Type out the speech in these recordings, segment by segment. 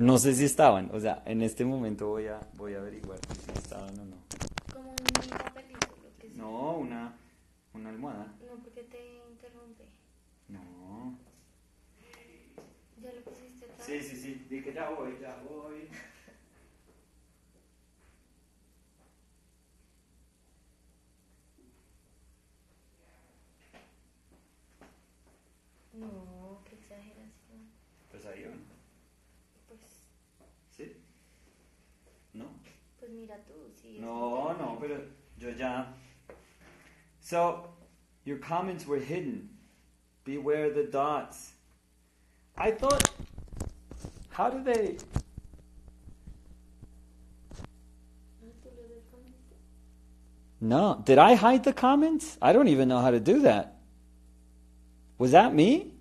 No sé si estaban, o sea, en este momento voy a averiguar si estaban o no. Como un papelito, lo que sea. No, una almohada. No, porque te interrumpe. No. ¿Ya lo pusiste otra Sí, vez? sí, sí, dije ya voy, ya voy. No, qué exageración. Pues ahí o no. Pues, ¿Sí? ¿No? pues mira tú, sí. No, no, pero yo ya. So, your comments were hidden. Beware the dots. I thought, how do they? ¿Tú lo desconectaste? No, did I hide the comments? I don't even know how to do that. Was that me?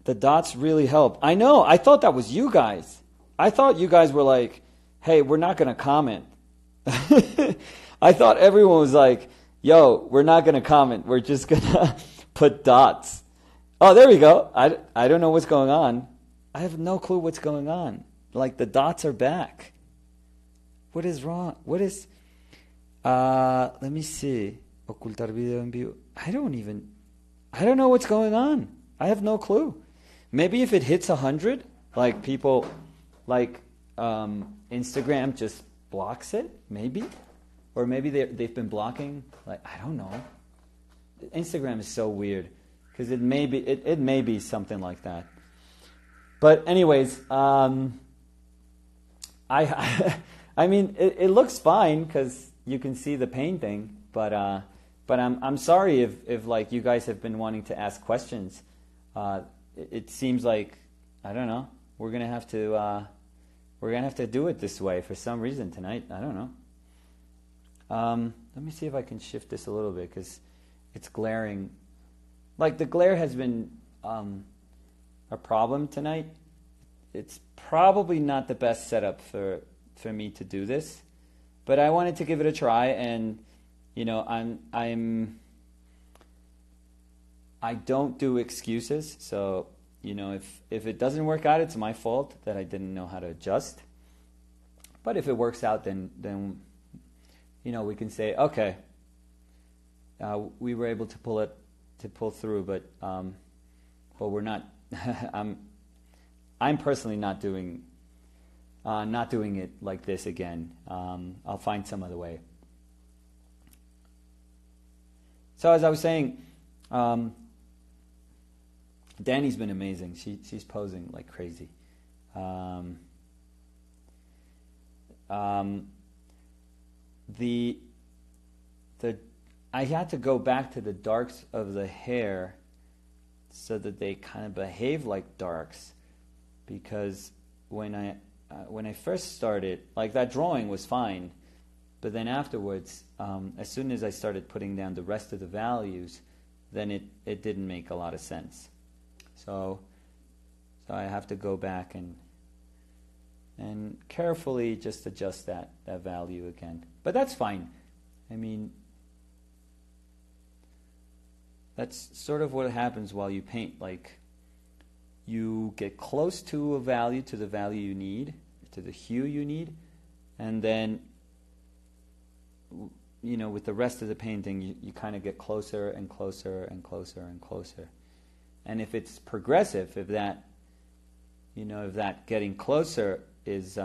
The dots really help. I know, I thought that was you guys. I thought you guys were like, hey, we're not going to comment. I thought everyone was like, yo, we're not going to comment. We're just going to put dots. Oh, there we go. I don't know what's going on. I have no clue what's going on. Like, the dots are back. What is wrong? What is... let me see. Ocultar video en vivo. I don't know what's going on. I have no clue. Maybe if it hits 100, like people, like Instagram just blocks it, maybe. Or maybe they've been blocking, like, I don't know. Instagram is so weird, because it may be something like that. But anyways, I mean, it looks fine, because you can see the painting, but I'm sorry if like you guys have been wanting to ask questions. It seems like, I don't know, we're gonna have to do it this way for some reason tonight. I don't know. Let me see if I can shift this a little bit, because it's glaring. Like, the glare has been a problem tonight. It's probably not the best setup for me to do this, but I wanted to give it a try, and you know, I don't do excuses, so you know, if it doesn't work out, it's my fault that I didn't know how to adjust. But if it works out, then you know, we can say, okay, we were able to pull through, but we're not. I'm personally not doing it like this again. I'll find some other way. So as I was saying, Danny's been amazing. She's posing like crazy. I had to go back to the darks of the hair so that they kind of behave like darks, because when I first started, like, that drawing was fine, but then afterwards, as soon as I started putting down the rest of the values, then it didn't make a lot of sense. So I have to go back and carefully just adjust that value again. But that's fine. I mean, that's sort of what happens while you paint. Like, you get close to the value you need, to the hue you need, and then, you know, with the rest of the painting, you kind of get closer and closer and closer and closer. And if it's progressive, if that getting closer is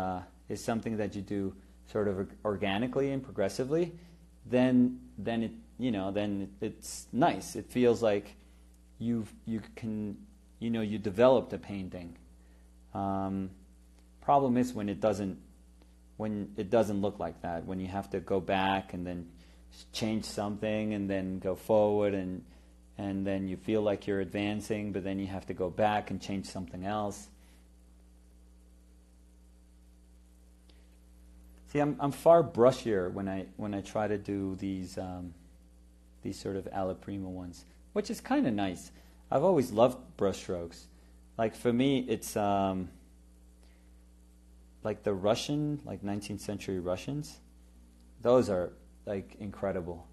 something that you do sort of organically and progressively, then it's nice. It feels like you developed a painting. Problem is when it doesn't look like that, when you have to go back and then change something and then go forward, and then you feel like you're advancing, but then you have to go back and change something else. See, I'm far brushier when I try to do these sort of alla prima ones, which is kind of nice. I've always loved brushstrokes. Like, for me, it's like the Russian, like 19th century Russians. Those are like incredible.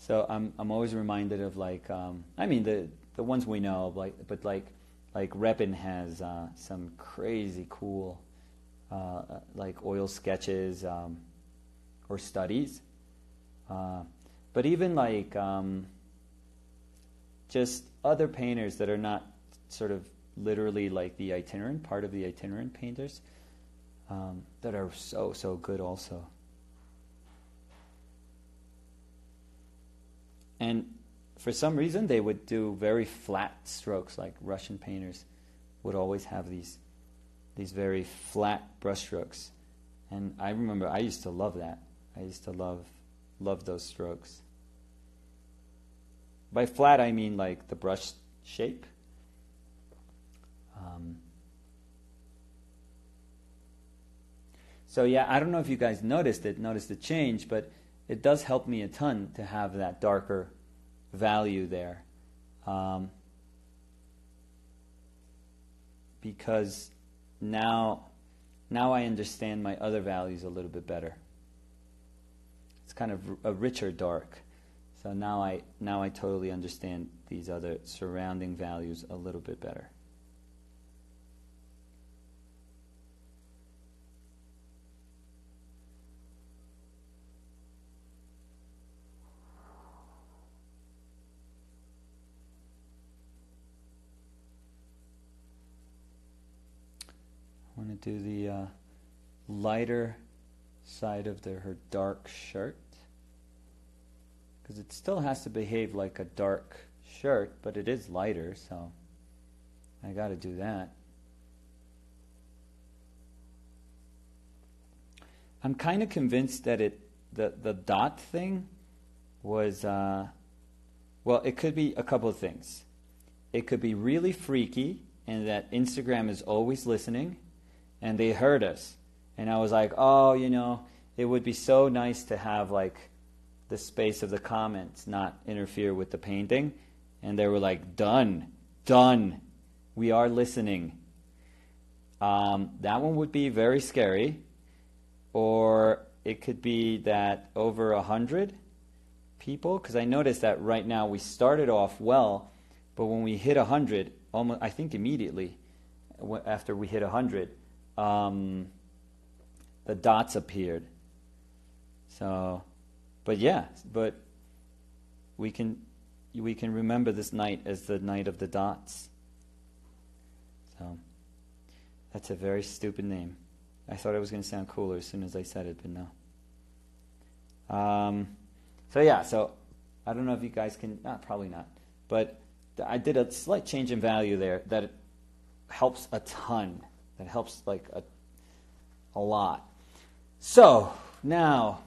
So I'm always reminded of like I mean the ones we know, but like Repin has some crazy cool like oil sketches or studies, but even like just other painters that are not sort of literally like the itinerant part of the itinerant painters that are so good also. And for some reason, they would do very flat strokes, like Russian painters would always have these very flat brushstrokes. And I remember I used to love that. I used to love those strokes. By flat, I mean like the brush shape. So yeah, I don't know if you guys noticed the change, but it does help me a ton to have that darker value there, because now I understand my other values a little bit better. It's kind of a richer dark. So now I totally understand these other surrounding values a little bit better. I want to do the lighter side of her dark shirt, because it still has to behave like a dark shirt, but it is lighter, so I got to do that. I'm kind of convinced that the dot thing was, well, it could be a couple of things. It could be really freaky, and that Instagram is always listening, and they heard us. And I was like, oh, it would be so nice to have like the space of the comments not interfere with the painting. And they were like, done, we are listening. That one would be very scary. Or it could be that over 100 people, because I noticed that right now we started off well, but when we hit 100, almost, I think immediately after we hit 100, the dots appeared. So, but we can remember this night as the night of the dots. So that's a very stupid name. I thought it was going to sound cooler as soon as I said it, but no. So I don't know if you guys can, probably not, but I did a slight change in value there that helps a ton. That helps like a lot. So now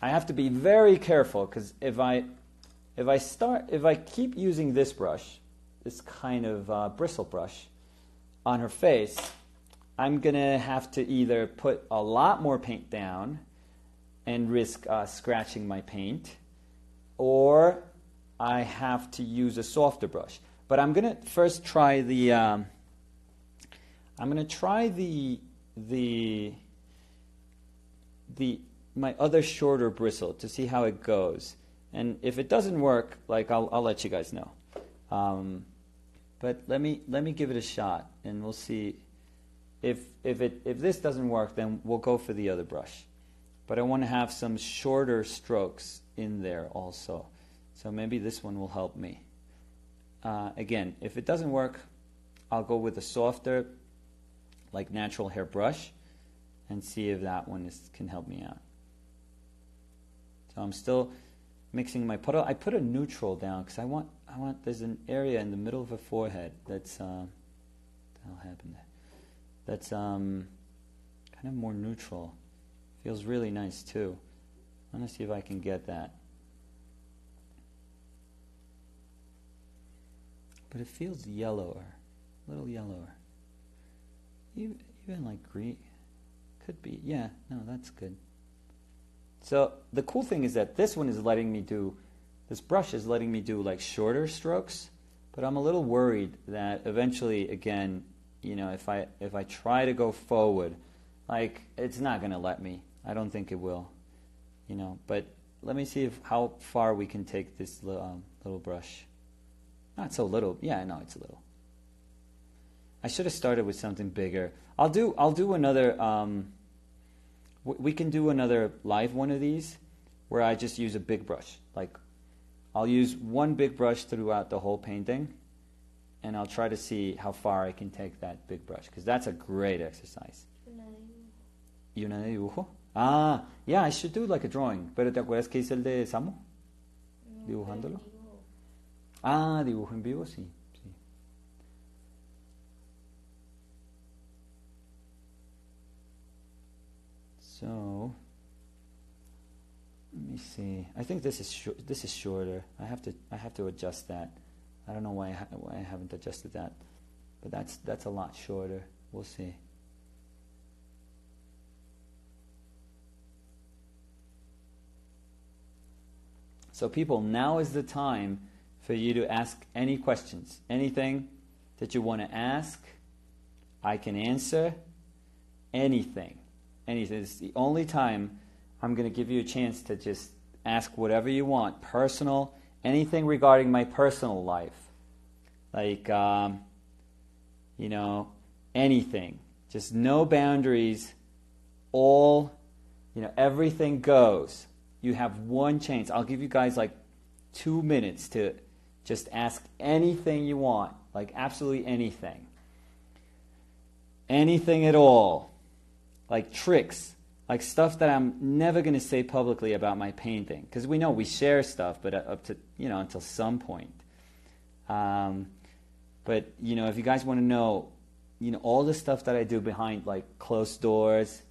I have to be very careful, because if I keep using this brush, this kind of bristle brush, on her face, I'm gonna have to either put a lot more paint down and risk scratching my paint, or I have to use a softer brush. But I'm gonna first try the my other shorter bristle to see how it goes. And if it doesn't work, like I'll let you guys know. But let me give it a shot, and we'll see if this doesn't work, then we'll go for the other brush. But I want to have some shorter strokes in there also. So maybe this one will help me. Again, if it doesn't work, I'll go with a softer, like natural hair brush, and see if that one can help me out. So I'm still mixing my puddle. I put a neutral down because I want. There's an area in the middle of her forehead that's what the hell happened there? That's kind of more neutral. Feels really nice too. I want to see if I can get that. But it feels yellower, a little yellower. Even like green. Could be. Yeah, no, that's good. So the cool thing is that this brush is letting me do like shorter strokes, but I'm a little worried that eventually, again, if I try to go forward, like, it's not going to let me. I don't think it will. But let me see how far we can take this little brush. Not so little. Yeah, no, it's a little. I should have started with something bigger. I'll do another. We can do another live one of these where I just use a big brush. Like, I'll use one big brush throughout the whole painting, and I'll try to see how far I can take that big brush, because that's a great exercise. ¿Y una de dibujo? Ah, yeah, I should do like a drawing. Pero ¿te acuerdas que hice el de Samu? No, Dibujándolo. dibujo. Ah, dibujo en vivo, sí. So, let me see. I think this is shorter. I have to adjust that. I don't know why I haven't adjusted that, but that's a lot shorter. We'll see. So people, now is the time for you to ask any questions. Anything that you want to ask, I can answer. Anything. It's the only time I'm going to give you a chance to just ask whatever you want. Personal, anything regarding my personal life. Like, anything. Just no boundaries. All, everything goes. You have one chance. I'll give you guys like 2 minutes to just ask anything you want. Like absolutely anything. Anything at all. Like tricks. Like stuff that I'm never going to say publicly about my painting. Because we know we share stuff, but up to, until some point. But, if you guys want to know, all the stuff that I do behind like closed doors,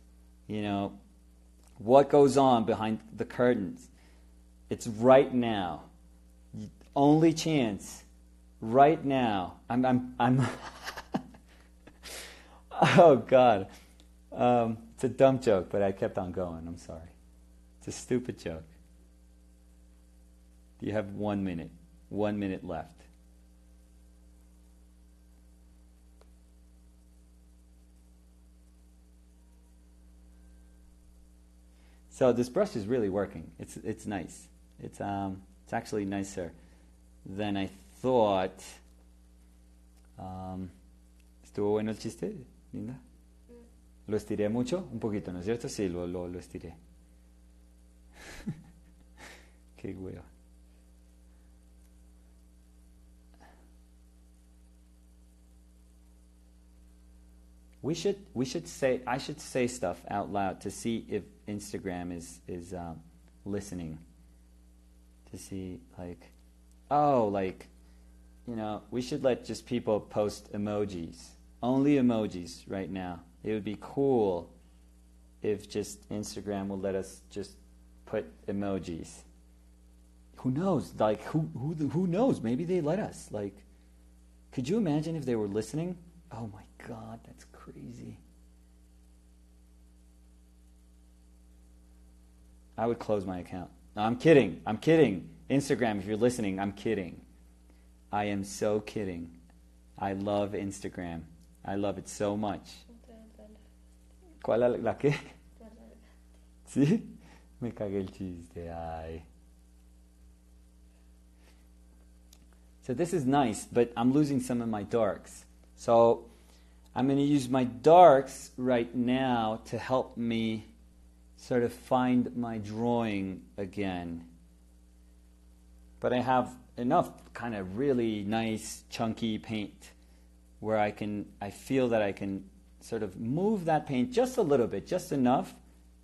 what goes on behind the curtains. It's right now. Only chance. Right now. I'm oh God. It's a dumb joke, but I kept on going. I'm sorry. It's a stupid joke. You have 1 minute. 1 minute left. So this brush is really working. It's nice. It's actually nicer than I thought. ¿Estuvo bueno el chiste, Linda? ¿Lo estiré mucho? Un poquito, ¿no es cierto? Sí, lo estiré. Qué hueva. I should say stuff out loud to see if Instagram is listening. To see we should let just people post emojis. Only emojis right now. It would be cool if just Instagram will let us just put emojis. Who knows? Like who knows? Maybe they let us. Like, could you imagine if they were listening? Oh my God, that's crazy. I would close my account. No, I'm kidding. Instagram, if you're listening, I'm kidding. I am so kidding. I love Instagram. I love it so much. ¿Cuál la qué? ¿Sí? Me cagué el chiste. Ay. So this is nice, but I'm losing some of my darks. So I'm going to use my darks right now to help me sort of find my drawing again. But I have enough kind of really nice chunky paint where I feel that I can sort of move that paint just a little bit, just enough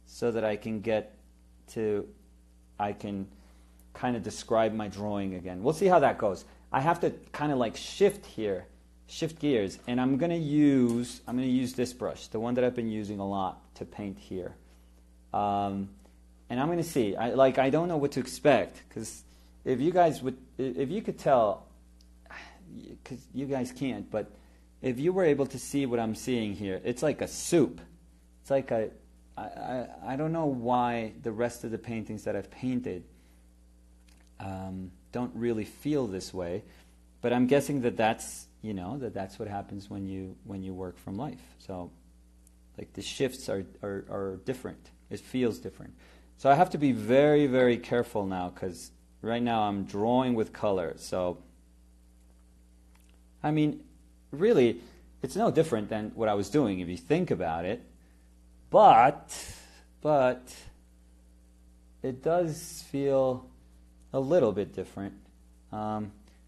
so that I can kind of describe my drawing again. We'll see how that goes. I have to kind of like shift gears, and I'm going to use this brush, the one that I've been using a lot to paint here. And I'm going to see. I don't know what to expect, because if you could tell, because you guys can't, but if you were able to see what I'm seeing here, it's like a soup. It's like I don't know why the rest of the paintings that I've painted don't really feel this way, but I'm guessing that's what happens when you work from life. So, like the shifts are different. It feels different. So I have to be very, very careful now because right now I'm drawing with color. So, I mean, really, it's no different than what I was doing if you think about it. But it does feel a little bit different.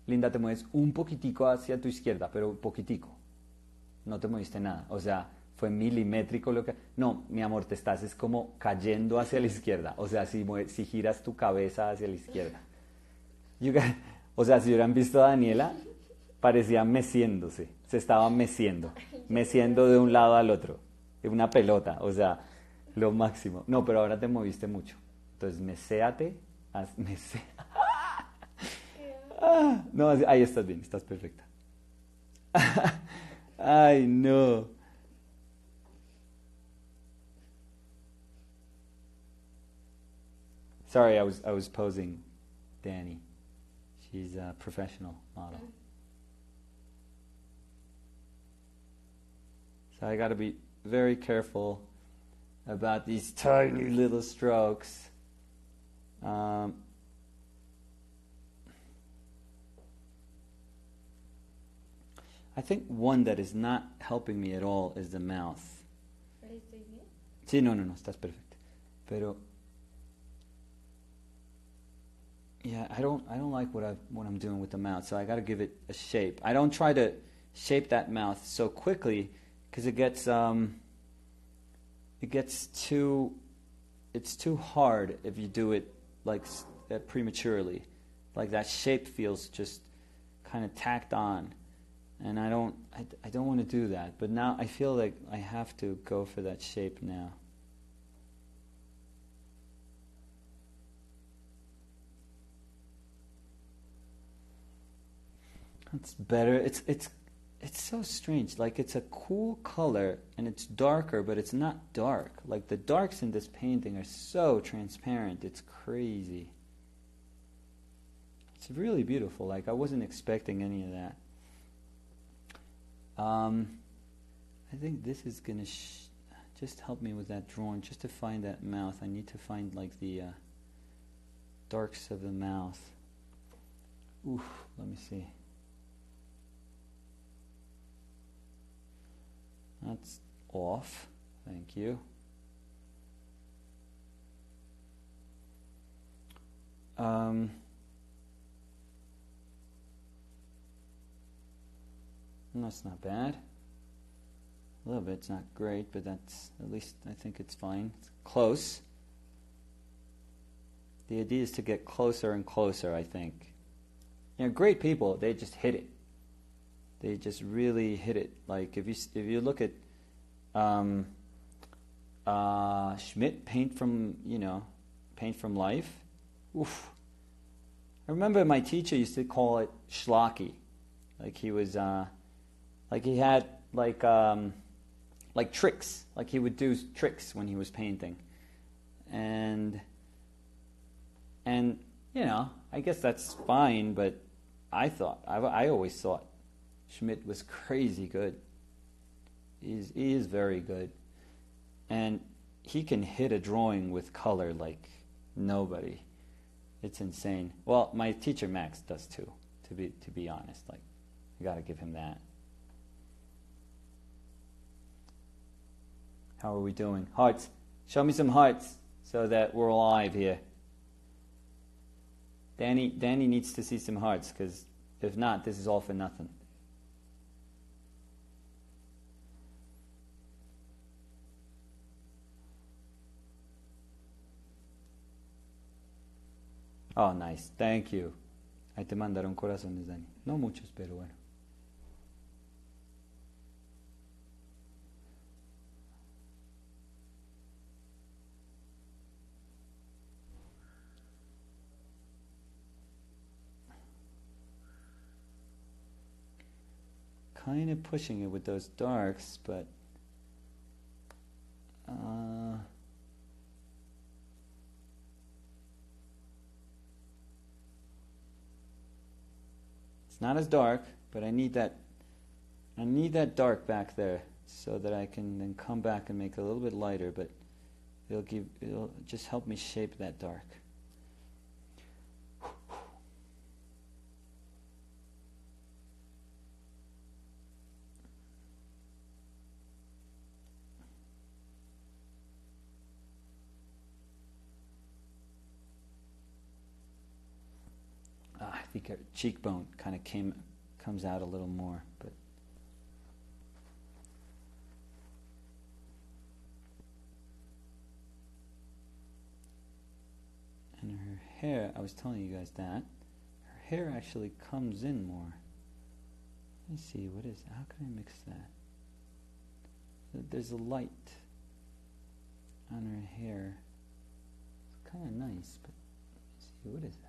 Linda, te mueves un poquitico hacia tu izquierda, pero poquitico. No te moviste nada. O sea, fue milimétrico lo que... No, mi amor, te estás es como cayendo hacia la izquierda. O sea, si giras tu cabeza hacia la izquierda. O sea, si hubieran visto a Daniela, parecía meciéndose. Se estaba meciendo. Meciendo de un lado al otro. Una pelota. O sea, lo máximo. No, pero ahora te moviste mucho. Entonces, meséate. No, ahí estás bien. Estás perfecta. Ay, no. Sorry, I was posing Danny. She's a professional model. So I got to be very careful about these tiny little strokes. I think one that is not helping me at all is the mouth. Sí, no, estás perfecto. Pero yeah, I don't like what I'm doing with the mouth, so I got to give it a shape. I don't try to shape that mouth so quickly because it's too hard if you do it like prematurely. Like that shape feels just kind of tacked on, and I don't want to do that. But now I feel like I have to go for that shape now. It's better. It's so strange. Like it's a cool color and it's darker, but it's not dark. Like the darks in this painting are so transparent. It's crazy. It's really beautiful. Like I wasn't expecting any of that. I think this is gonna just help me with that drawing. Just to find that mouth, I need to find like the darks of the mouth. Oof. Let me see. That's off. Thank you. That's not bad. A little bit's not great, but that's at least I think it's fine. It's close. The idea is to get closer and closer, I think. You know, great people, they just hit it. They just really hit it. Like if you look at Schmidt, paint from life. Oof. I remember my teacher used to call it schlocky. Like he was like he had like tricks. Like he would do tricks when he was painting. And you know, I guess that's fine, but I always thought Schmidt was crazy good. He is very good. And he can hit a drawing with color like nobody. It's insane. Well, my teacher Max does too, to be honest. Like, I gotta give him that. How are we doing? Hearts. Show me some hearts so that we're alive here. Danny needs to see some hearts, because if not, this is all for nothing. Oh, nice. Thank you. Ahí te mandaron corazones, Dani. No muchos, pero bueno. Kind of pushing it with those darks, but it's not as dark, but I need that dark back there so that I can then come back and make it a little bit lighter, but It'll just help me shape that dark. I think her cheekbone kind of comes out a little more, but and her hair, I was telling you guys that her hair actually comes in more. Let me see, what is, how can I mix that? There's a light on her hair. It's kind of nice, but let's see, what is that?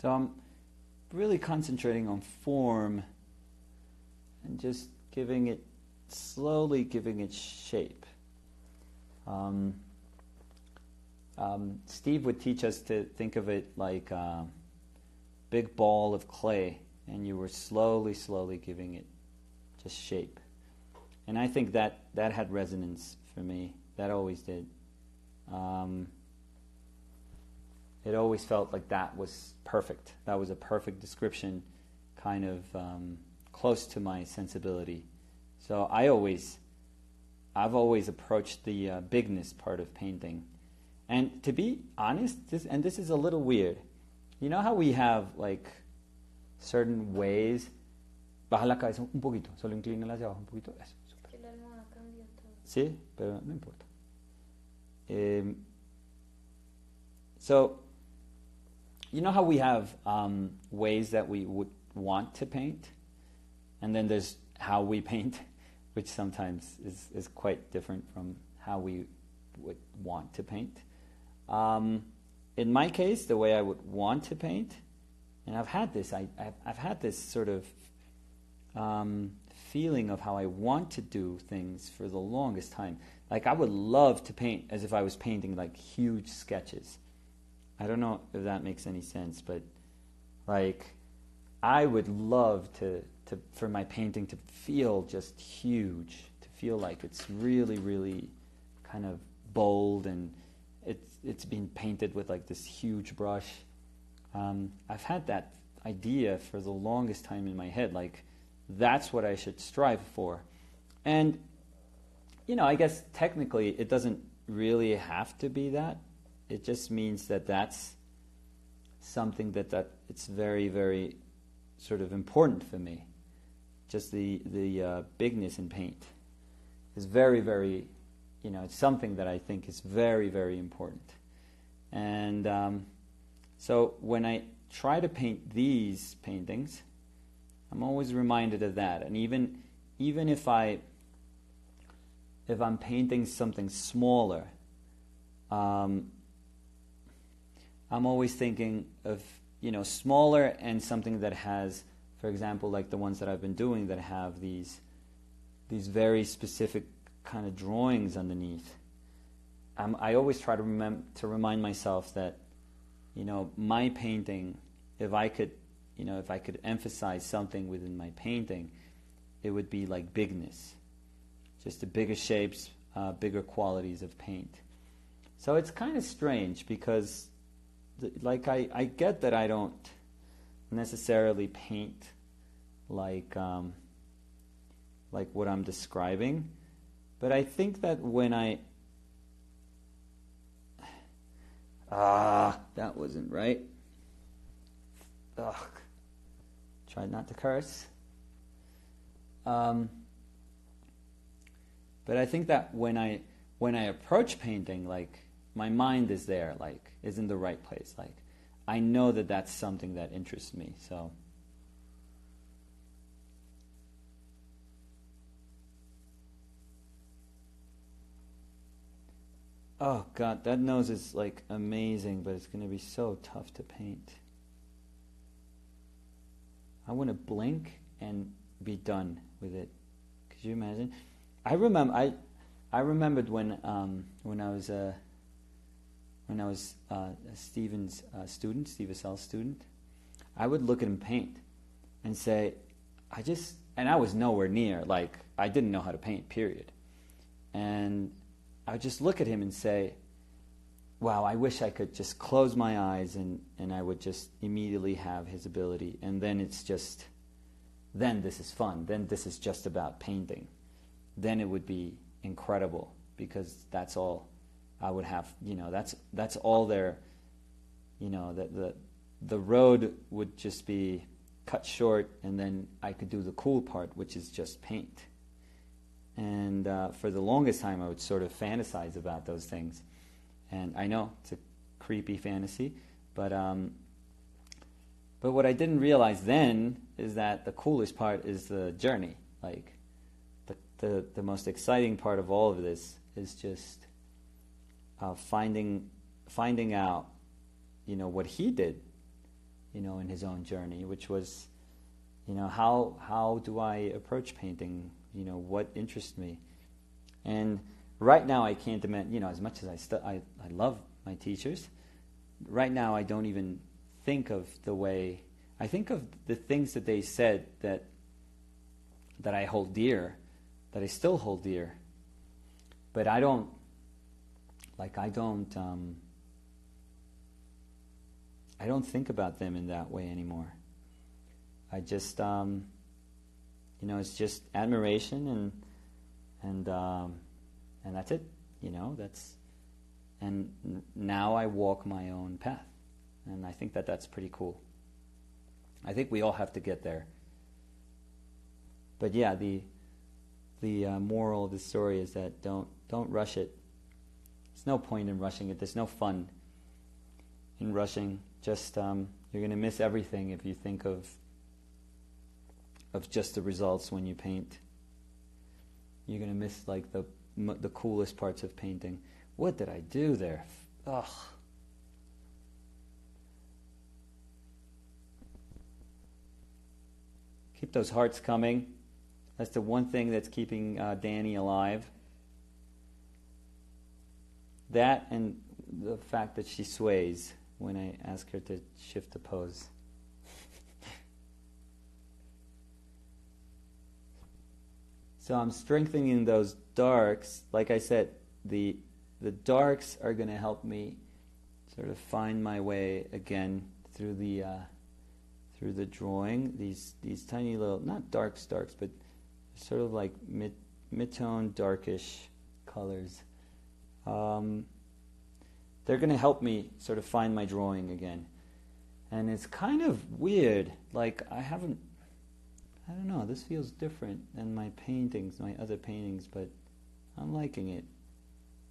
So I'm really concentrating on form and just slowly giving it shape. Steve would teach us to think of it like a big ball of clay, and you were slowly giving it just shape. And I think that had resonance for me. That always did. It always felt like that was perfect. That was a perfect description, kind of close to my sensibility. So I've always approached the bigness part of painting. And to be honest, this is a little weird. You know how we have like certain ways. Baja la cabeza un poquito, solo inclínala hacia abajo un poquito. Eso, super. Que la almohada cambia todo. Sí, pero no importa. So, you know how we have ways that we would want to paint, and then there's how we paint, which sometimes is quite different from how we would want to paint. In my case, the way I would want to paint, and I've had this sort of feeling of how I want to do things for the longest time. Like I would love to paint as if I was painting like huge sketches. I don't know if that makes any sense, but like I would love for my painting to feel just huge, to feel like it's really, really kind of bold and it's being painted with like this huge brush. I've had that idea for the longest time in my head, like that's what I should strive for. And, you know, I guess technically it doesn't really have to be that. It just means that that's something that it's very, very sort of important for me. Just the bigness in paint is very, very, you know, it's something that I think is very, very important. And so when I try to paint these paintings, I'm always reminded of that. And even if I'm painting something smaller, I'm always thinking of, you know, smaller and something that has, for example, like the ones that I've been doing that have these very specific kind of drawings underneath. I always try to remind myself that, you know, my painting, if I could emphasize something within my painting, it would be like bigness, just the bigger shapes, bigger qualities of paint. So it's kind of strange because, like, I get that I don't necessarily paint like what I'm describing, but I think that when that wasn't right. Ugh. Tried not to curse. But I think that when I approach painting, like, my mind is there, like, is in the right place. Like, I know that that's something that interests me, so. Oh, God, that nose is, like, amazing, but it's going to be so tough to paint. I want to blink and be done with it. Could you imagine? I remembered when I was Stephen's student, Steve Assell's student. I would look at him paint and say, and I was nowhere near, like, I didn't know how to paint, period. And I would just look at him and say, wow, I wish I could just close my eyes and I would just immediately have his ability. And then then this is fun. Then this is just about painting. Then it would be incredible, because that's all I would have, that's all there, the road would just be cut short, and then I could do the cool part, which is just paint. And for the longest time, I would sort of fantasize about those things. And I know it's a creepy fantasy, but what I didn't realize then is that the coolest part is the journey. Like, the most exciting part of all of this is just finding out, what he did, in his own journey, which was, how do I approach painting? What interests me? And right now I can't imagine, as much as I love my teachers, right now I don't even think of the way, I think of the things that they said that I hold dear, that I still hold dear, but I don't think about them in that way anymore. I just, it's just admiration and that's it. And now I walk my own path, and I think that that's pretty cool. I think we all have to get there. But yeah, the moral of the story is that don't rush it. There's no point in rushing it. There's no fun in rushing. Just you're going to miss everything if you think of just the results when you paint. You're going to miss like the coolest parts of painting. What did I do there? Ugh. Keep those hearts coming. That's the one thing that's keeping Danny alive. That and the fact that she sways when I ask her to shift the pose. So I'm strengthening those darks. Like I said, the darks are going to help me sort of find my way again through the drawing. These tiny little, not darks, but sort of like mid-tone, darkish colors. They're going to help me sort of find my drawing again. And it's kind of weird. Like, I don't know, this feels different than my other paintings, but I'm liking it.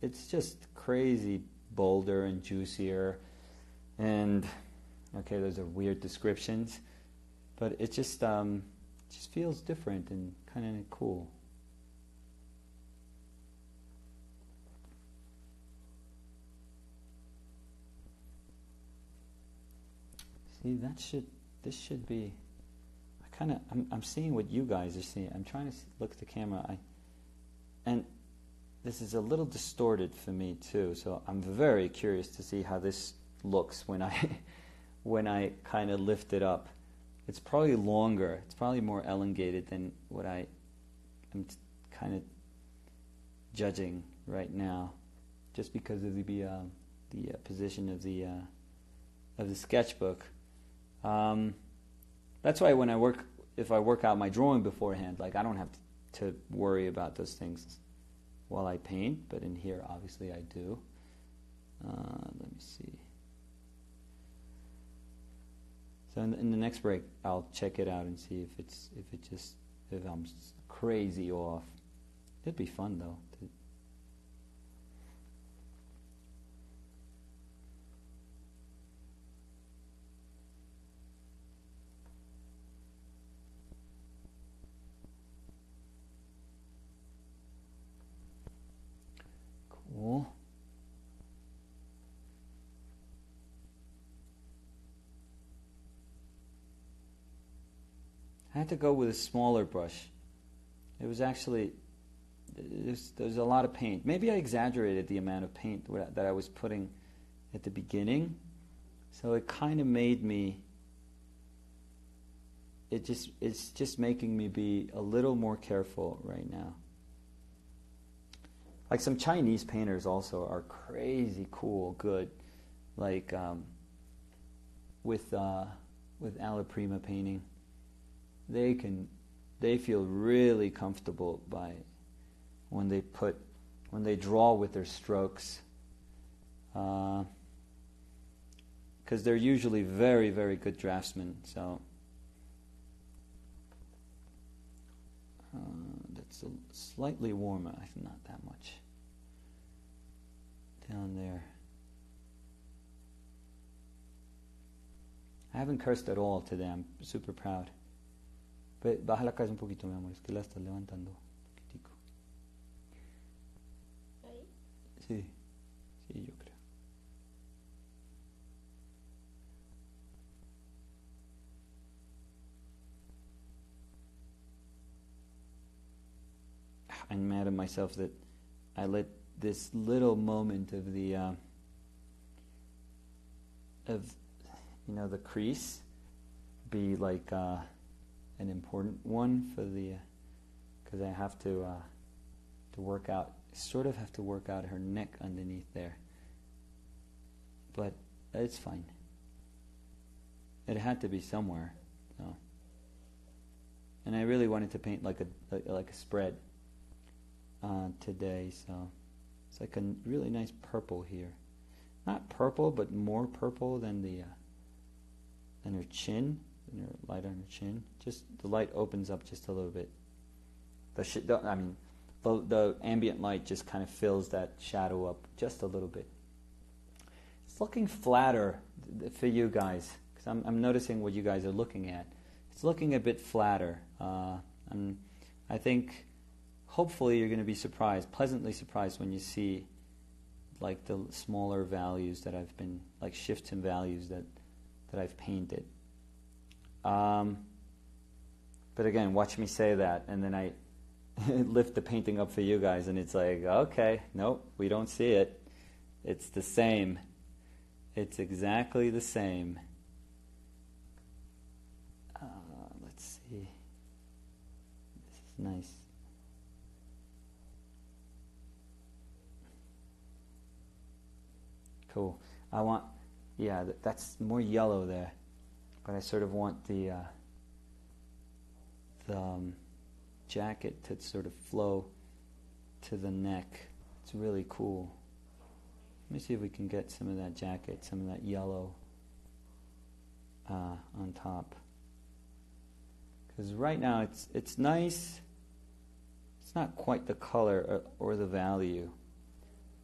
It's just crazy bolder and juicier. And, okay, those are weird descriptions, but it just feels different and kind of cool. See, this should be, I'm seeing what you guys are seeing. I'm trying to look at the camera. And this is a little distorted for me too, so I'm very curious to see how this looks when I kind of lift it up. It's probably longer. It's probably more elongated than what I'm kind of judging right now, just because of the position of the sketchbook. That's why if I work out my drawing beforehand, like, I don't have to worry about those things while I paint, but in here obviously I do. Let me see. So in the next break, I'll check it out and see if I'm crazy off. It'd be fun though. Cool. had to go with a smaller brush. It was actually, there's a lot of paint. Maybe I exaggerated the amount of paint that I was putting at the beginning. So it kind of made me, it's just making me be a little more careful right now. Like some Chinese painters also are crazy cool, good. Like with alla prima painting, they feel really comfortable by when they draw with their strokes, because they're usually very, very good draftsmen. So that's slightly warmer, not that much. Down there. I haven't cursed at all today. I'm super proud. Baja la cabeza un poquito, mi amor. Es que la estás levantando un poquitico. ¿Ahí? Sí, yo creo. I'm mad at myself that I let this little moment of the the crease be like an important one for the because I have to work out, sort of have to work out her neck underneath there, but it's fine. It had to be somewhere, so. And I really wanted to paint like a spread today, so it's like a really nice purple here. Not purple, but more purple than her chin, than her light on her chin. Just the light opens up just a little bit. The ambient light just kind of fills that shadow up just a little bit. It's looking flatter for you guys, because I'm noticing what you guys are looking at. It's looking a bit flatter. I think hopefully you're going to be surprised, pleasantly surprised, when you see like the smaller values that I've been, like shifts in values that I've painted. But again, watch me say that, and then I lift the painting up for you guys, and it's like, okay, nope, we don't see it. It's the same. It's exactly the same. Let's see. This is nice. Cool. I want, that's more yellow there, but I sort of want the jacket to sort of flow to the neck. It's really cool. Let me see if we can get some of that jacket, some of that yellow on top. Because right now it's nice. It's not quite the color or the value.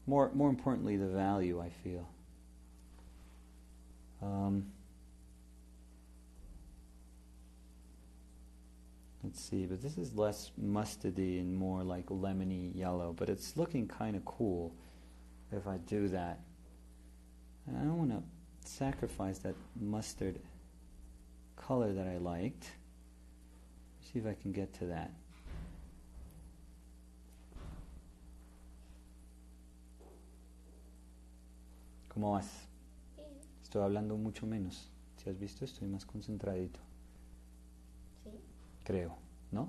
More importantly, the value, I feel. Let's see, but this is less mustardy and more like lemony yellow, but it's looking kind of cool if I do that. And I don't want to sacrifice that mustard color that I liked. See if I can get to that. ¿Cómo vas? Bien. Estoy hablando mucho menos. Si has visto, estoy más concentradito. Sí. Creo. ¿No?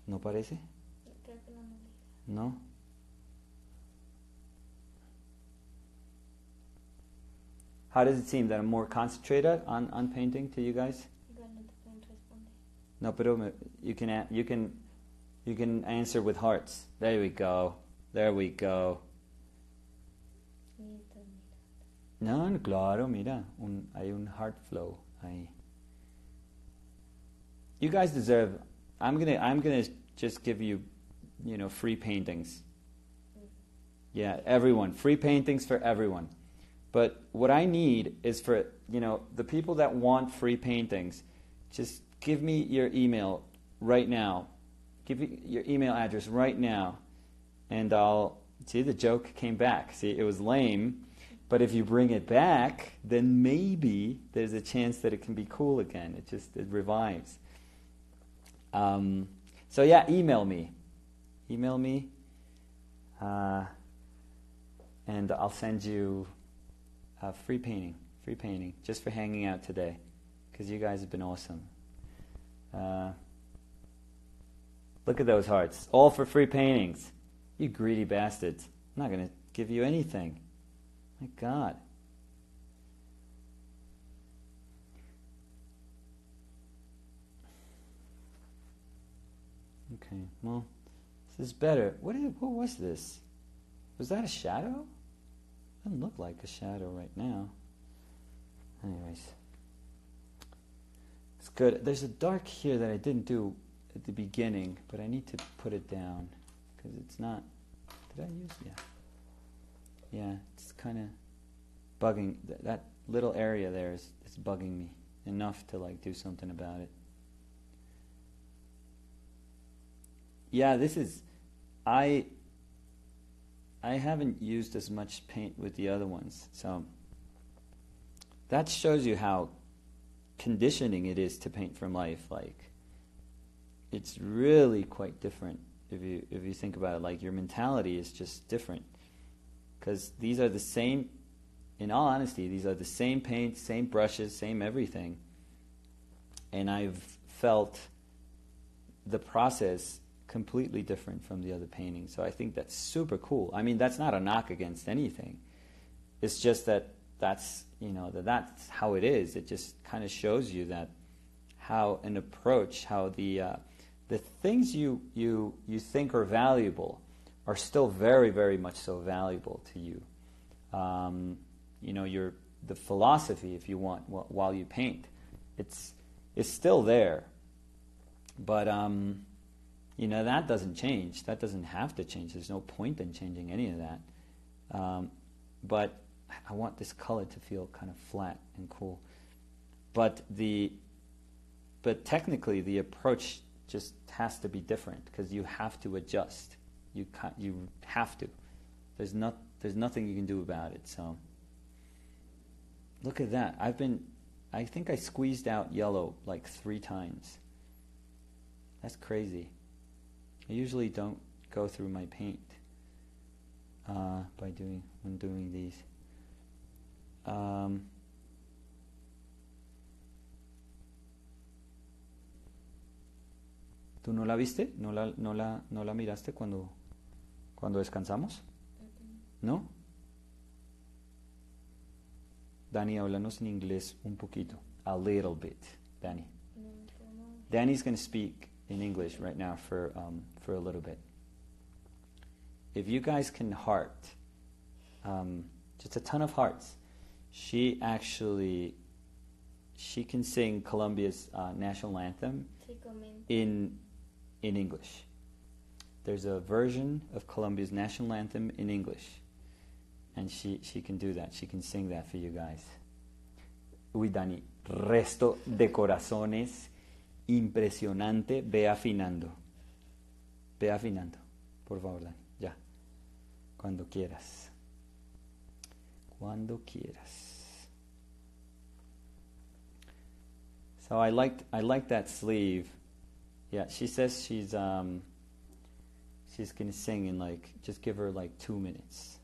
¿No parece? Creo que no me diga. ¿No? How does it seem that I'm more concentrated on painting to you guys? Igual no te pueden responder. No, pero you can answer with hearts. There we go. There we go. Y estás No, mirando. claro, mira, hay un heart flow ahí. You guys deserve. I'm gonna just give you, free paintings. Yeah, everyone, free paintings for everyone. But what I need is for the people that want free paintings, just give me your email right now. Give me your email address right now, and I'll see. The joke came back. See, it was lame. But if you bring it back, then maybe there's a chance that it can be cool again. It revives. So yeah, email me. Email me. And I'll send you a free painting, just for hanging out today, because you guys have been awesome. Look at those hearts, all for free paintings. You greedy bastards. I'm not going to give you anything. My God. Okay, well, this is better. What was this? Was that a shadow? Doesn't look like a shadow right now. Anyways. It's good. There's a dark here that I didn't do at the beginning, but I need to put it down because it's not... Did I use... Yeah, it's kind of bugging. That little area there is bugging me enough to like do something about it. Yeah, this is... I haven't used as much paint with the other ones, so that shows you how conditioning it is to paint from life. Like, it's really quite different if you think about it. Like, your mentality is just different, because these are the same. In all honesty, these are the same paints, same brushes, same everything, and I've felt the process completely different from the other paintings. So I think that's super cool. I mean, that's not a knock against anything. It's just that's how it is. It just kind of shows you that how an approach, how the things you think are valuable are still very, very much so valuable to you. The philosophy, if you want, while you paint, it's still there. But that doesn't change. That doesn't have to change. There's no point in changing any of that. But I want this color to feel kind of flat and cool. But technically, the approach just has to be different because you have to adjust. You have to. There's nothing you can do about it. So look at that. I think I squeezed out yellow like 3 times. That's crazy. I usually don't go through my paint when doing these. ¿Tú no la viste? ¿No la miraste cuando descansamos? ¿No? Dani, háblanos en inglés un poquito. A little bit, Dani. Dani's going to speak in English right now for a little bit. If you guys can heart, just a ton of hearts. She can sing Colombia's national anthem in English. There's a version of Colombia's national anthem in English, and she can do that. She can sing that for you guys. Uy, Dani, resto de corazones, impresionante. Ve afinando, por favor, Dani. Ya, cuando quieras. So I like that sleeve. Yeah, she says she's gonna sing in just give her 2 minutes.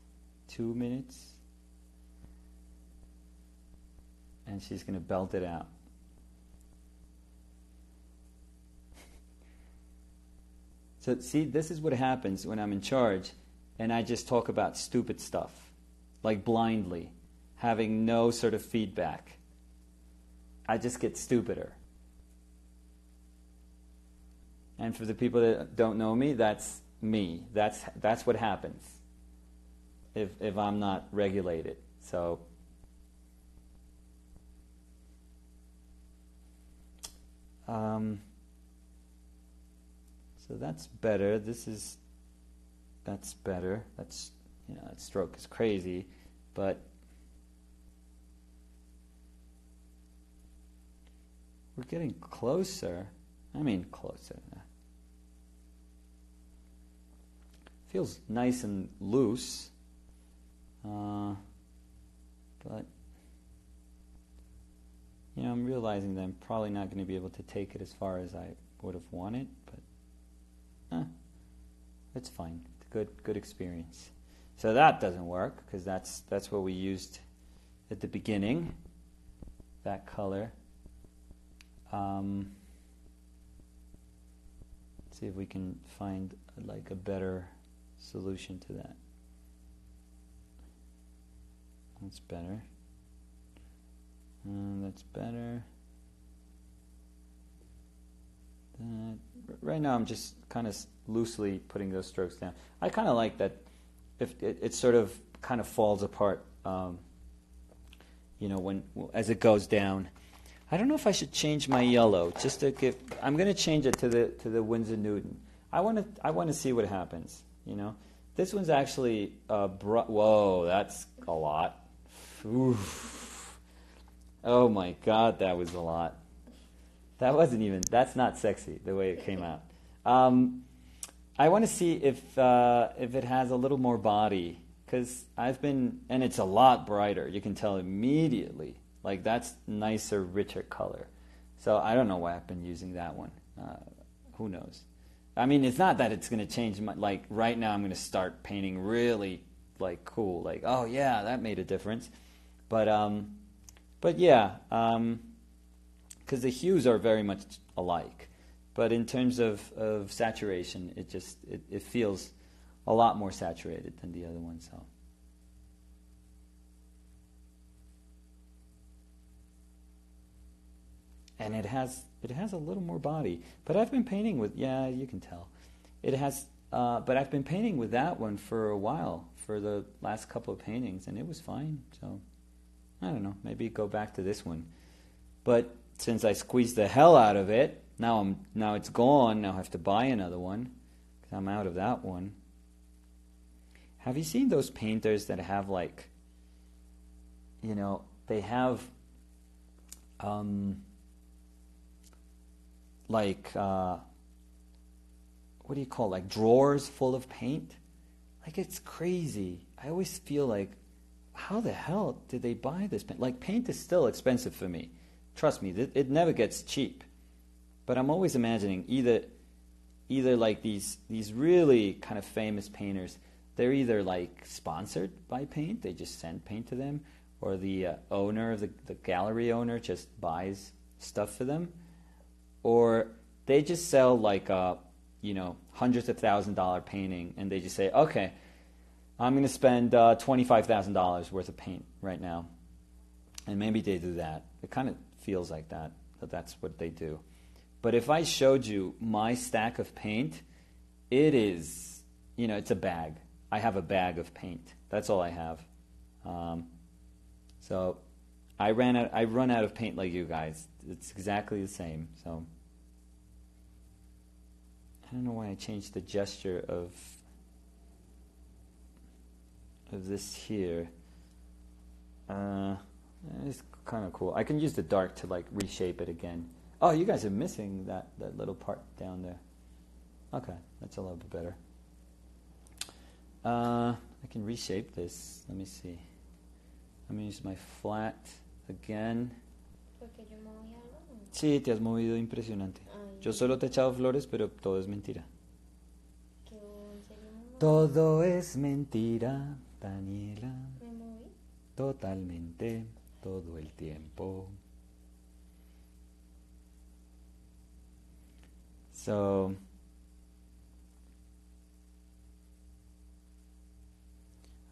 2 minutes. And she's gonna belt it out. So see, this is what happens when I'm in charge and I just talk about stupid stuff. Like blindly, having no sort of feedback. I just get stupider. And for the people that don't know me, that's me. That's what happens if I'm not regulated. So that's better. That's better. That stroke is crazy, but we're getting closer. I mean, closer. Feels nice and loose, but I'm realizing that I'm probably not going to be able to take it as far as I would have wanted, but it's fine. Good experience. So that doesn't work because that's what we used at the beginning. That color. See if we can find like a better solution to that. That's better. That's better. Right now I'm just kind of loosely putting those strokes down. I kind of like that if it sort of kind of falls apart, when as it goes down. I don't know if I should change my yellow just to give. I'm going to change it to the Winsor Newton. I want to see what happens. This one's actually whoa, that's a lot. Oof. Oh my God, that was a lot. That's not sexy the way it came out. I want to see if it has a little more body, because and it's a lot brighter. You can tell immediately. Like that's nicer, richer color. So I don't know why I've been using that one. Who knows? I mean, it's not that it's going to change like right now I'm going to start painting really like cool. Like, oh yeah, that made a difference. But yeah, because the hues are very much alike. But in terms of saturation, it feels a lot more saturated than the other one. So. And it has a little more body. But I've been painting with, you can tell. It has, but I've been painting with that one for a while, for the last couple of paintings, and it was fine. So, I don't know, maybe go back to this one. But since I squeezed the hell out of it, now it's gone. Now I have to buy another one, because I'm out of that one. Have you seen those painters that have like, they have, what do you call it? Like drawers full of paint? Like it's crazy. I always feel like, how the hell did they buy this paint? Like paint is still expensive for me. Trust me, it never gets cheap. But I'm always imagining either like these really kind of famous painters, they're either like sponsored by paint, they just send paint to them, or the owner of the gallery owner just buys stuff for them. Or they just sell like hundreds of $1,000s painting, and they just say, okay, I'm going to spend $25,000 worth of paint right now. And maybe they do that. It kind of feels like that's what they do. But if I showed you my stack of paint, it is, it's a bag. I have a bag of paint. That's all I have. So I run out of paint like you guys. It's exactly the same. So I don't know why I changed the gesture of this here. It's kind of cool. I can use the dark to like reshape it again. Oh, you guys are missing that little part down there. Okay, that's a little bit better. I can reshape this. Let me see. I'm going to use my flat again. Porque yo moví algo. Sí, te has movido impresionante. Ay. Yo solo te he echado flores, pero todo es mentira. Que en serio me moví. Todo es mentira, Daniela. Me moví. Totalmente, todo el tiempo. So,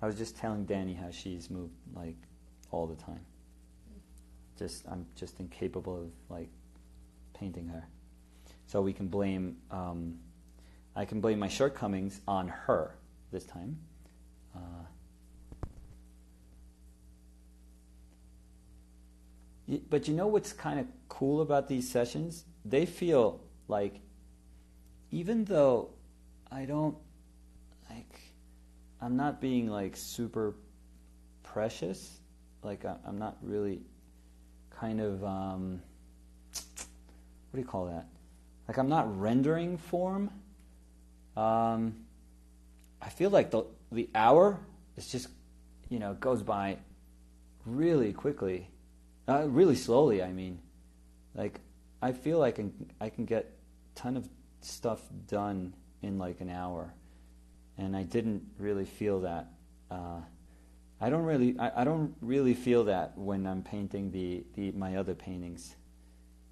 I was just telling Danny how she's moved like all the time. I'm just incapable of like painting her. So we can blame. I can blame my shortcomings on her this time. But you know what's kind of cool about these sessions? They feel like, even though I'm not being like super precious, like I'm not really kind of, what do you call that? Like I'm not rendering form. I feel like the hour is just, goes by really quickly, really slowly. I mean, like I feel like I can get ton of stuff done in like an hour, and I didn't really feel that. I don't really feel that when I'm painting my other paintings.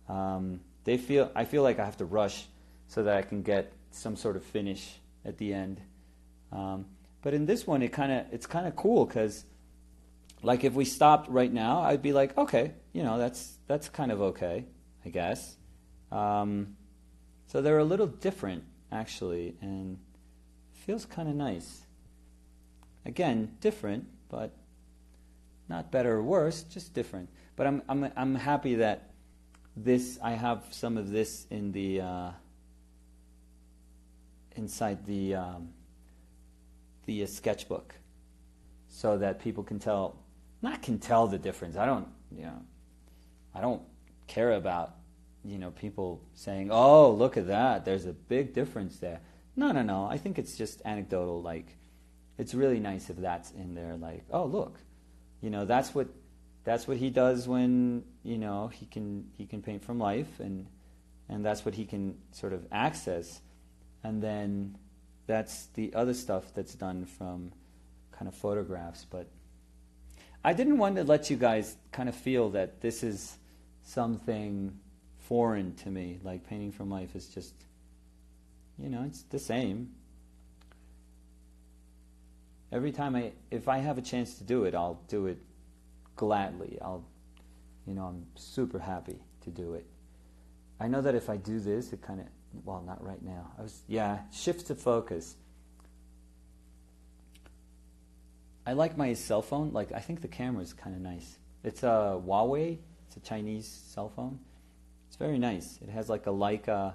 I feel like I have to rush so that I can get some sort of finish at the end. But in this one, it's kind of cool because, like, if we stopped right now, I'd be like, okay, that's kind of okay, I guess. So they're a little different, actually, and it feels kind of nice. Again, different, but not better or worse, just different. But I'm happy that I have some of this in the inside the sketchbook, so that people can tell the difference. I don't care about people saying, "Oh, look at that, there's a big difference there." No. I think it's just anecdotal. Like, it's really nice if that's in there. Like, oh, look, that's what he does when he can paint from life, and that's what he can sort of access, and then that's the other stuff that's done from kind of photographs. But I didn't want to let you guys kind of feel that this is something foreign to me. Like, painting from life is just, it's the same. Every time if I have a chance to do it, I'll do it gladly. I'm super happy to do it. I know that if I do this, it kind of, well, not right now. Shift to focus. I like my cell phone. Like, I think the camera is kind of nice. It's a Huawei. It's a Chinese cell phone. It's very nice. It has like a Leica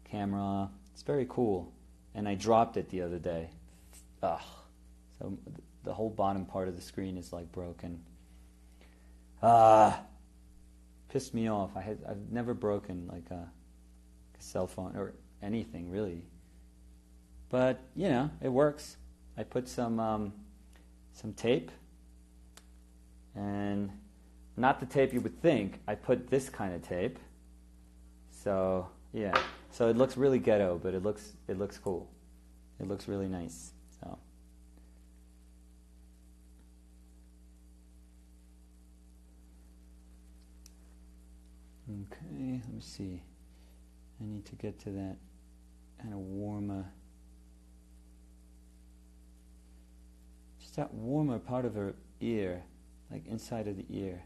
camera. It's very cool. And I dropped it the other day. Ugh. So the whole bottom part of the screen is like broken. Pissed me off. I've never broken like a cell phone or anything really. But it works. I put some tape, and not the tape you would think. I put this kind of tape. So yeah. So it looks really ghetto, but it looks cool. It looks really nice. So. Okay, let me see. I need to get to that kind of warmer, just that warmer part of her ear, like inside of the ear.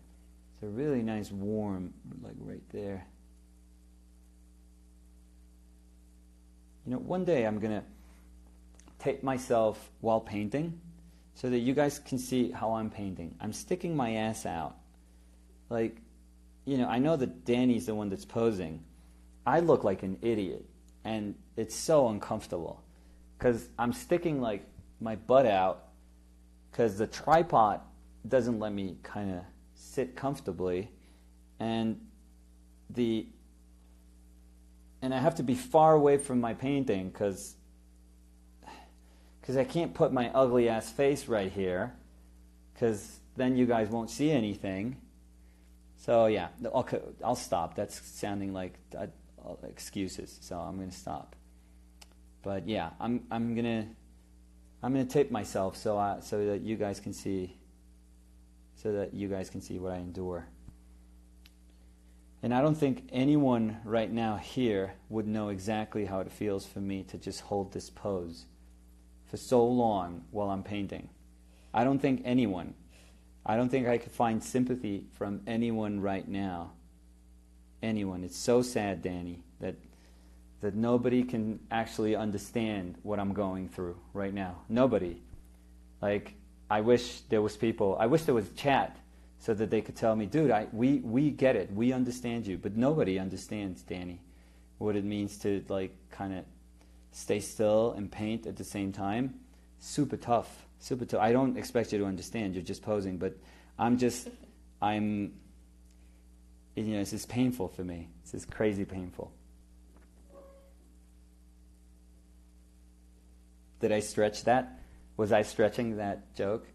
It's a really nice warm, like right there. One day I'm going to tape myself while painting so that you guys can see how I'm painting. I'm sticking my ass out. Like, I know that Danny's the one that's posing. I look like an idiot, and it's so uncomfortable because I'm sticking like my butt out because the tripod doesn't let me kind of sit comfortably, and I have to be far away from my painting because I can't put my ugly ass face right here because then you guys won't see anything. So yeah, okay, I'll stop. That's sounding like excuses, so I'm going to stop. But yeah, I'm gonna tape myself so that you guys can see what I endure. And I don't think anyone right now here would know exactly how it feels for me to just hold this pose for so long while I'm painting. I don't think I could find sympathy from anyone right now. Anyone. It's so sad, Danny, that nobody can actually understand what I'm going through right now. Nobody. Like, I wish there was chat so that they could tell me, dude, we get it. We understand you. But nobody understands, Danny, what it means to, like, kind of stay still and paint at the same time. Super tough. I don't expect you to understand. You're just posing. But it's just painful for me. It's just crazy painful. Did I stretch that? Was I stretching that joke?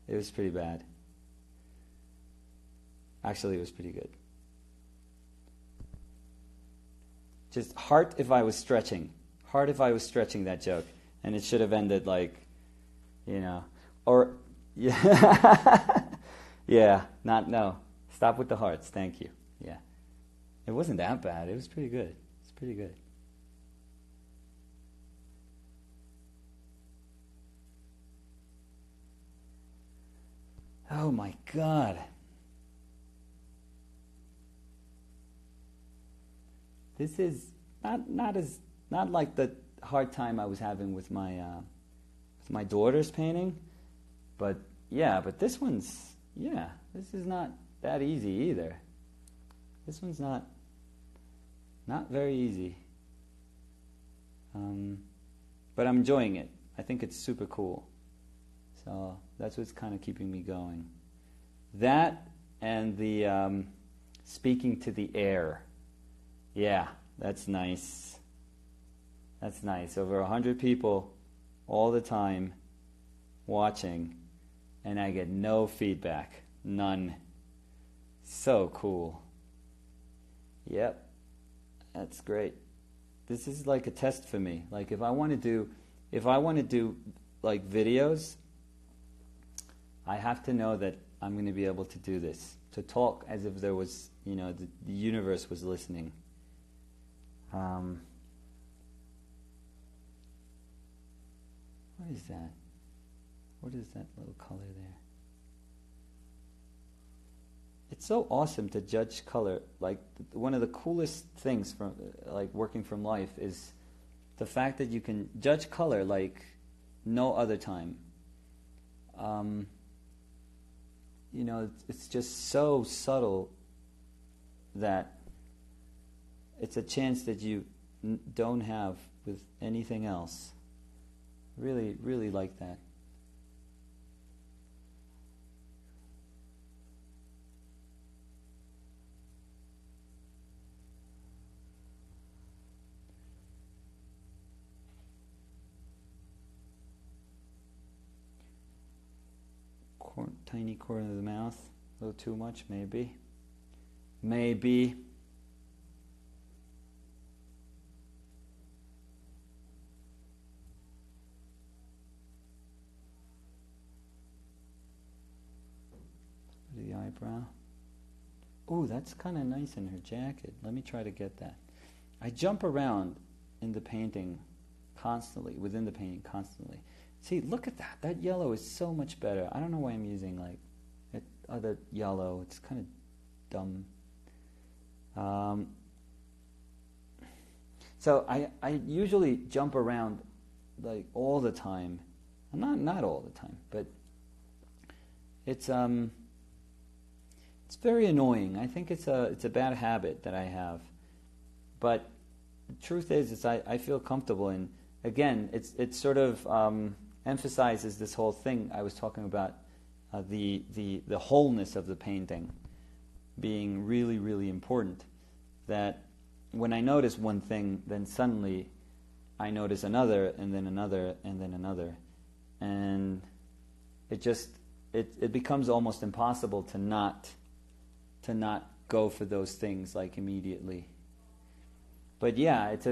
It was pretty bad. Actually, it was pretty good. Just heart if I was stretching. Heart if I was stretching that joke. And it should have ended like, or, yeah, yeah, no. Stop with the hearts, thank you. Yeah. It wasn't that bad. It was pretty good. It's pretty good. Oh my God. This is not like the hard time I was having with my daughter's painting, but this is not that easy either. This one's not very easy. But I'm enjoying it. I think it's super cool. So that's what's kind of keeping me going. That and the speaking to the air. Yeah, that's nice. That's nice. Over 100 people all the time watching, and I get no feedback. None. So cool. Yep. That's great. This is like a test for me. Like if I want to do like videos, I have to know that I'm going to be able to do this. To talk as if there was, the universe was listening. What is that? What is that little color there? It's so awesome to judge color. Like one of the coolest things from like working from life is the fact that you can judge color like no other time. It's just so subtle that it's a chance that you don't have with anything else. Really, really like that. Tiny corner of the mouth, a little too much, maybe. Maybe. The eyebrow. Ooh, that's kind of nice in her jacket. Let me try to get that. I jump around in the painting constantly, within the painting constantly. See, look at that. That yellow is so much better. I don't know why I'm using like that other yellow. It's kind of dumb. So I usually jump around like all the time. Not all the time, but it's very annoying. I think it's a bad habit that I have. But the truth is I feel comfortable in. Again, it's sort of emphasizes this whole thing I was talking about, the wholeness of the painting being really, really important. That when I notice one thing, then suddenly I notice another, and then another, and then another, and it becomes almost impossible to not go for those things like immediately. But yeah, it's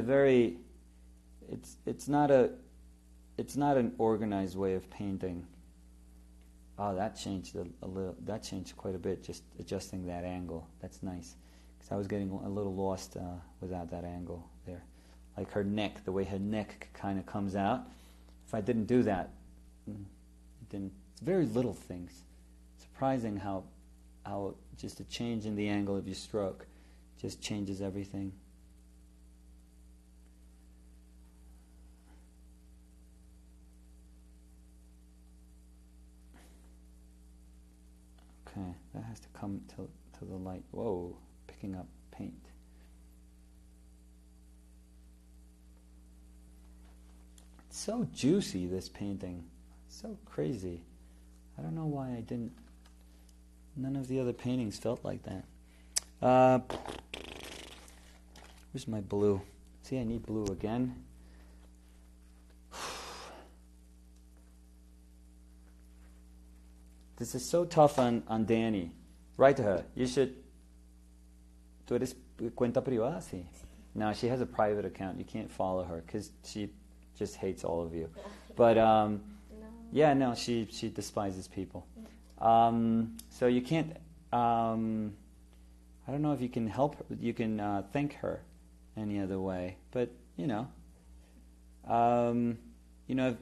not an organized way of painting. Oh, that changed a little. That changed quite a bit. Just adjusting that angle. That's nice. Because I was getting a little lost without that angle there. Like her neck, the way her neck kind of comes out. If I didn't do that, it's very little things. Surprising how just a change in the angle of your stroke just changes everything. Okay, that has to come to the light. Whoa, picking up paint. It's so juicy, this painting. It's so crazy. I don't know why none of the other paintings felt like that. Where's my blue? See, I need blue again. This is so tough on Danny. Write to her. You should... ¿Tú eres cuenta privada? Sí. No, she has a private account. You can't follow her because she just hates all of you. But No. yeah, no, she despises people. So you can't. I don't know if you can help her. You can thank her any other way. But if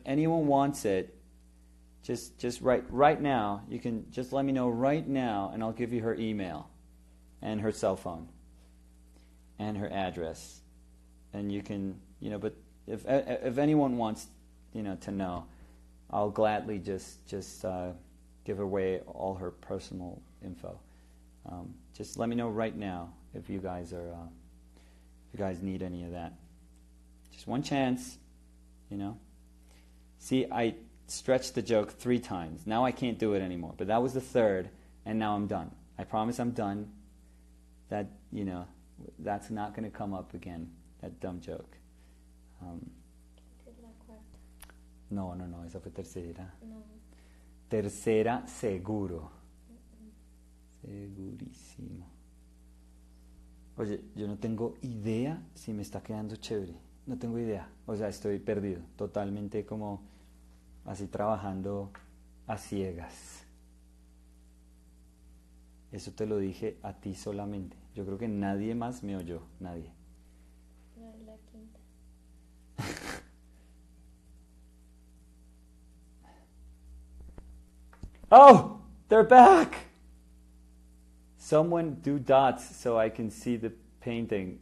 anyone wants it, just right now. You can just let me know right now, and I'll give you her email, and her cell phone, and her address, and you can. But if anyone wants, to know, I'll gladly just give away all her personal info. Just let me know right now if you guys need any of that. Just one chance, See, I stretched the joke 3 times. Now I can't do it anymore. But that was the 3rd, and now I'm done. I promise I'm done. That, that's not going to come up again, that dumb joke. No, esa fue tercera. No. Tercera, seguro. Segurísimo. Oye, yo no tengo idea si me está quedando chévere. No tengo idea. O sea, estoy perdido. Totalmente como así trabajando a ciegas. Eso te lo dije a ti solamente. Yo creo que nadie más me oyó. Nadie. La quinta. Oh! They're back! Someone do dots so I can see the painting.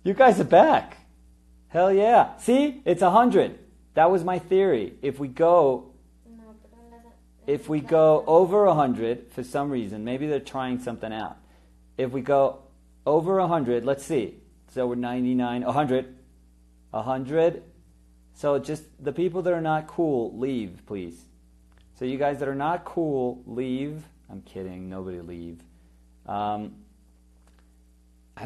You guys are back. Hell yeah. See? It's 100. That was my theory. If we go over 100, for some reason, maybe they're trying something out. If we go over 100, let's see. So we're 99, 100. 100. So just the people that are not cool, leave, please. So you guys that are not cool, leave. I'm kidding. Nobody leave. I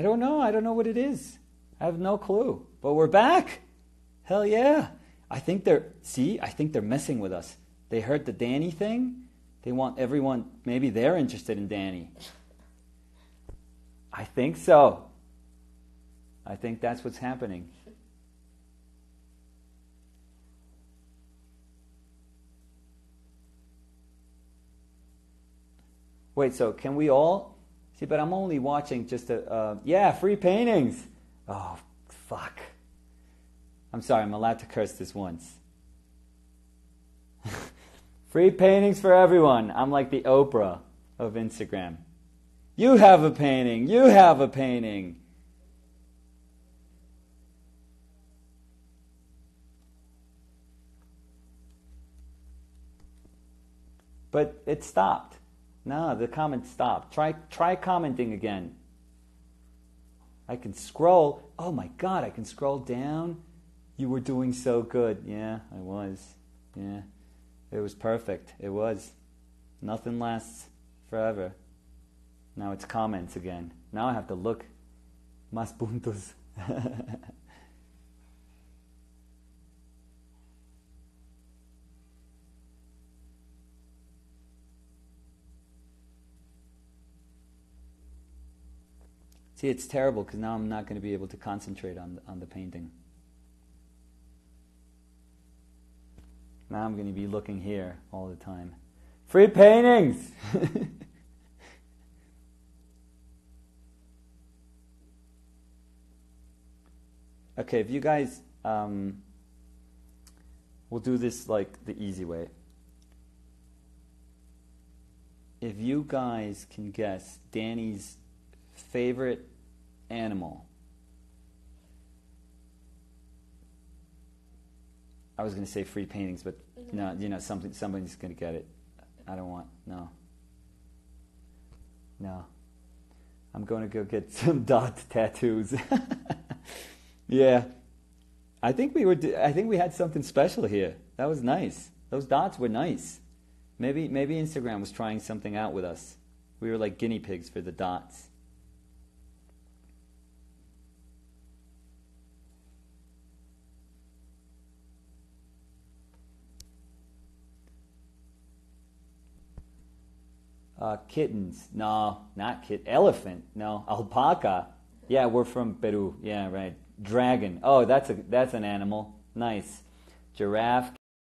don't know. I don't know what it is. I have no clue. But we're back. Hell yeah. I think they're messing with us. They heard the Danny thing. They want everyone, maybe they're interested in Danny. I think so. I think that's what's happening. Wait, so can we all? See, but I'm only watching just free paintings. Oh, fuck. I'm sorry, I'm allowed to curse this once. Free paintings for everyone. I'm like the Oprah of Instagram. You have a painting. You have a painting. But it stopped. No, the comment stopped. Try commenting again. I can scroll. Oh my God, I can scroll down. You were doing so good. Yeah, I was. Yeah. It was perfect. It was. Nothing lasts forever. Now it's comments again. Now I have to look. Más puntos. See, it's terrible because now I'm not going to be able to concentrate on the painting. Now I'm going to be looking here all the time. Free paintings! Okay, if you guys... we'll do this like the easy way. If you guys can guess Danny's favorite animal. I was going to say free paintings, but no, somebody's going to get it. I don't want, no. I'm going to go get some dot tattoos. Yeah. I think we had something special here. That was nice. Those dots were nice. Maybe Instagram was trying something out with us. We were like guinea pigs for the dots. Kittens. No, not elephant. No, alpaca. Yeah, we're from Peru. Yeah, right. Dragon. Oh, that's an animal. Nice. Giraffe,